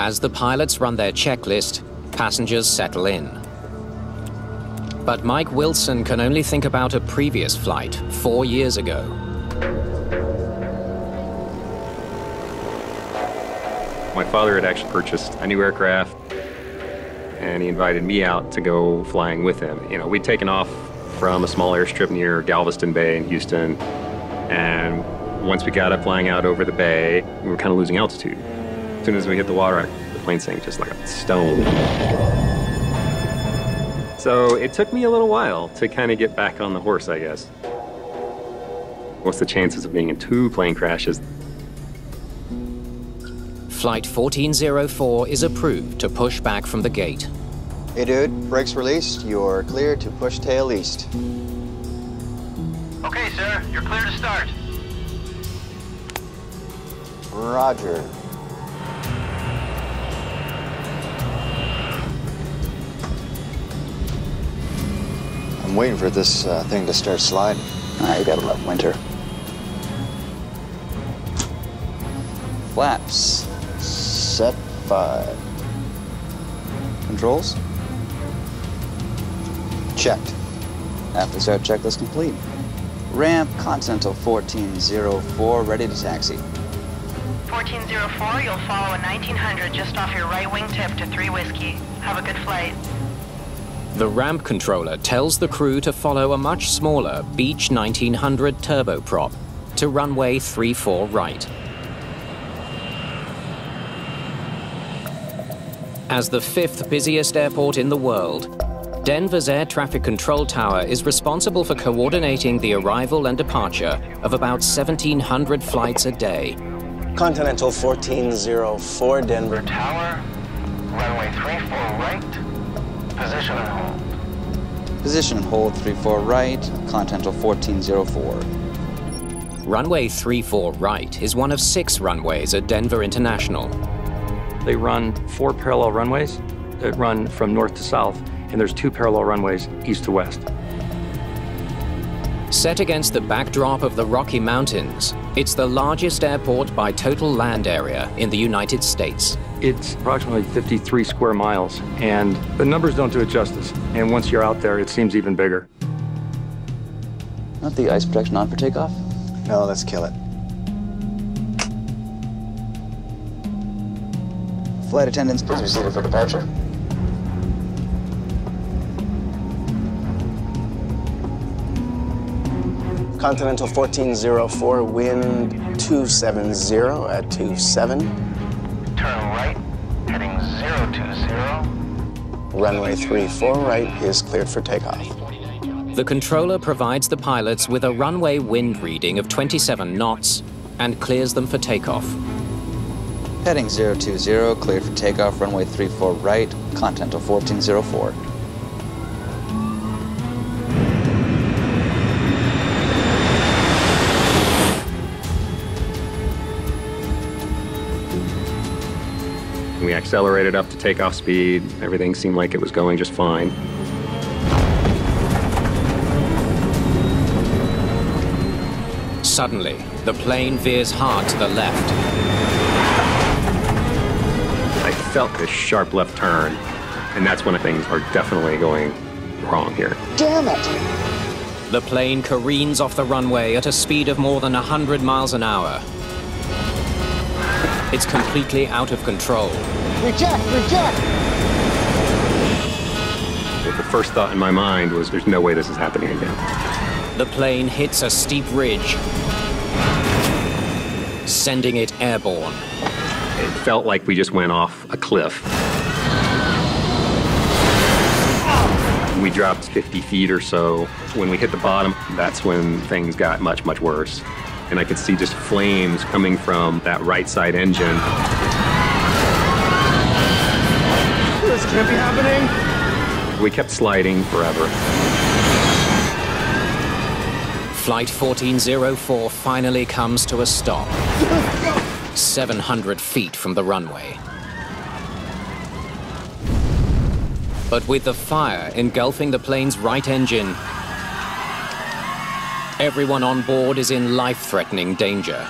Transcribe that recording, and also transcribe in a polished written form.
As the pilots run their checklist, passengers settle in. But Mike Wilson can only think about a previous flight 4 years ago. My father had actually purchased a new aircraft, and he invited me out to go flying with him. You know, we'd taken off from a small airstrip near Galveston Bay in Houston, and once we got up flying out over the bay, we were kind of losing altitude. As soon as we hit the water, the plane sank just like a stone. So it took me a little while to kind of get back on the horse, I guess. What's the chances of being in 2 plane crashes? Flight 1404 is approved to push back from the gate. Hey dude, brakes released. You're clear to push tail east. Okay, sir. You're clear to start. Roger. I'm waiting for this thing to start sliding. You gotta love winter. Flaps. Set 5. Controls? Checked. After start checklist complete. Ramp Continental 1404, ready to taxi. 1404, you'll follow a 1900 just off your right wingtip to 3 Whiskey. Have a good flight. The ramp controller tells the crew to follow a much smaller Beech 1900 turboprop to runway 34 right. As the 5th busiest airport in the world, Denver's Air Traffic Control Tower is responsible for coordinating the arrival and departure of about 1,700 flights a day. Continental 1404, Denver. Tower, runway 34 right, position and hold. Position and hold 34 right, Continental 1404. Runway 34 right is one of 6 runways at Denver International. They run 4 parallel runways that run from north to south, and there's 2 parallel runways east to west. Set against the backdrop of the Rocky Mountains, it's the largest airport by total land area in the United States. It's approximately 53 square miles, and the numbers don't do it justice. And once you're out there, it seems even bigger. Not the ice protection on for takeoff? No, let's kill it. Flight attendants, Please be seated for departure. Continental 1404, wind 270 at 27. Turn right, heading 020. Runway 34 right is cleared for takeoff. The controller provides the pilots with a runway wind reading of 27 knots and clears them for takeoff. heading 020, cleared for takeoff, runway 34 right, Continental 1404. We accelerated up to takeoff speed. Everything seemed like it was going just fine. Suddenly, the plane veers hard to the left. I felt this sharp left turn, and that's when things are definitely going wrong here. Damn it! The plane careens off the runway at a speed of more than 100 miles an hour. It's completely out of control. Reject! Reject! The first thought in my mind was, there's no way this is happening again. The plane hits a steep ridge, sending it airborne. It felt like we just went off a cliff. We dropped 50 feet or so. When we hit the bottom, that's when things got much, much worse. And I could see just flames coming from that right side engine. This can't be happening! We kept sliding forever. Flight 1404 finally comes to a stop, 700 feet from the runway. But with the fire engulfing the plane's right engine, everyone on board is in life-threatening danger.